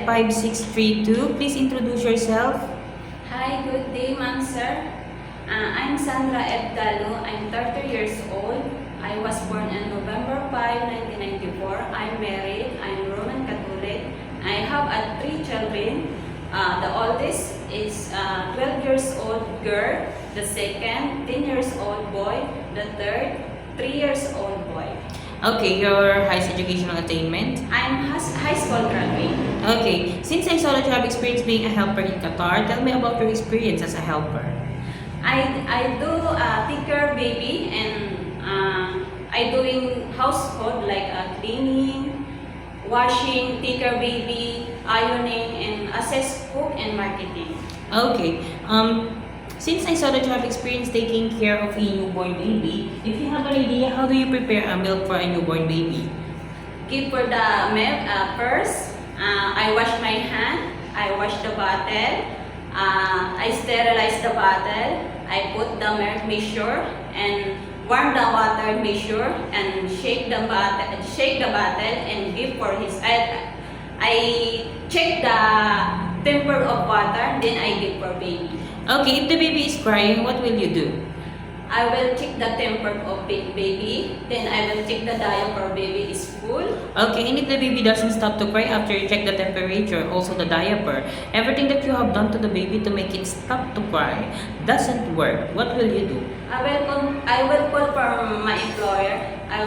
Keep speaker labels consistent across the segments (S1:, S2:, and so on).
S1: 5632. Please introduce yourself.
S2: Hi, good day, ma'am, sir. I'm Sandra F. Dalu. I'm 30 years old. I was born on November 5, 1994. I'm married. I'm Roman Catholic. I have three children. The oldest is 12 years old girl. The second, 10 years old boy. The third, 3 years old boy.
S1: Okay, your highest educational attainment.
S2: I'm high school graduate.
S1: Okay, since I saw that you have experience being a helper in Qatar, tell me about your experience as a helper.
S2: I do take care of baby, and I doing household like cleaning, washing, take care of baby, ironing, and assess cook and marketing.
S1: Okay, since I saw that you have experience taking care of a newborn baby, if you have an idea, how do you prepare a milk for a newborn baby?
S2: Give for the milk first. I wash my hand. I wash the bottle. I sterilize the bottle. I put the milk mixture and warm the water mixture and shake the bottle and give for his. I check the temperature of water, then I give for baby.
S1: Okay, if the baby is crying, what will you do?
S2: I will check the temperature of baby, then I will check the diaper baby is full.
S1: Okay, and if the baby doesn't stop to cry after you check the temperature, also the diaper, everything that you have done to the baby to make it stop to cry doesn't work, what will you do?
S2: I will call for my employer. I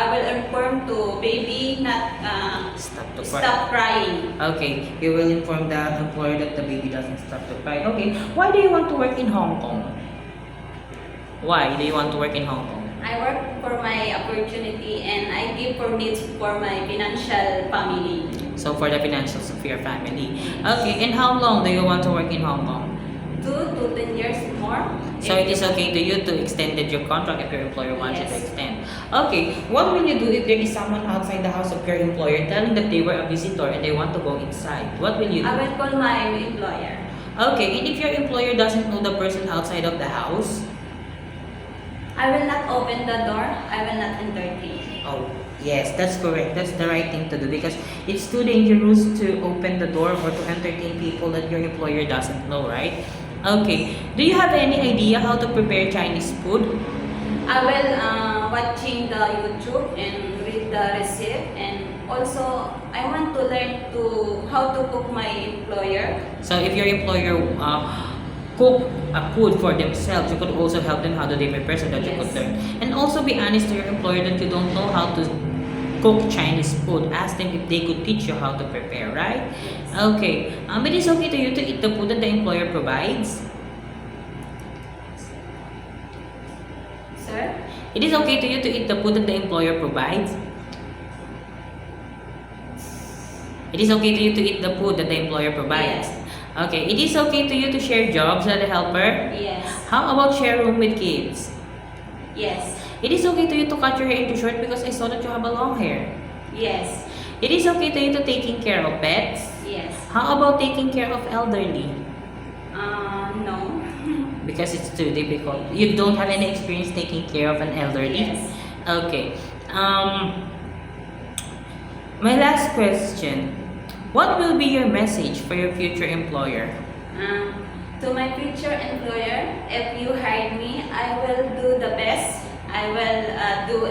S2: will inform to baby not stop crying.
S1: Okay, you will inform the employer that the baby doesn't stop to cry. Okay, why do you want to work in Hong Kong? Why do you want to work in Hong Kong?
S2: I work for my opportunity and I give for needs for my financial family.
S1: So for the financials of your family. Okay, and how long do you want to work in Hong Kong?
S2: 2 to 10 years more.
S1: So it is okay to you to extend your contract if your employer wants you to
S2: Yes.
S1: extend. Okay, what will you do if there is someone outside the house of your employer telling that they were a visitor and they want to go inside? What will you do?
S2: I will call my employer.
S1: Okay, and if your employer doesn't know the person outside of the house?
S2: I will not open the door. I will not entertain.
S1: Oh, yes, that's correct. That's the right thing to do because it's too dangerous to open the door or to entertain people that your employer doesn't know, right? Okay, do you have any idea how to prepare Chinese food?
S2: I will watching the YouTube and read the recipe, and also I want to learn how to cook my employer.
S1: So if your employer cook a food for themselves, you could also help them how do they prepare so that you could
S2: Yes.
S1: learn. And also be honest to your employer that you don't know how to cook Chinese food. Ask them if they could teach you how to prepare, right? Okay. It is okay to you to eat the food that the employer provides.
S2: Sir?
S1: It is okay to you to eat the food that the employer provides. It is okay to you to eat the food that the employer provides.
S2: Yes.
S1: Okay. It is okay to you to share jobs as a helper.
S2: Yes.
S1: How about share room with kids?
S2: Yes.
S1: It is okay to you to cut your hair into short because I saw that you have a long hair.
S2: Yes.
S1: It is okay to you to taking care of pets.
S2: Yes.
S1: How about taking care of elderly?
S2: No.
S1: Because it's too difficult. You don't have any experience taking care of an elderly?
S2: Yes.
S1: Okay. My last question. What will be your message for your future employer?
S2: To my future employer, if you hire me, I will do the best. I will do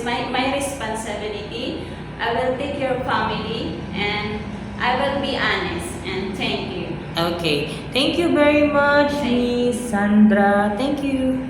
S2: my responsibility. I will take care of family, and I will be honest. And thank you.
S1: Okay. Thank you very much, Miss Sandra. Thank you.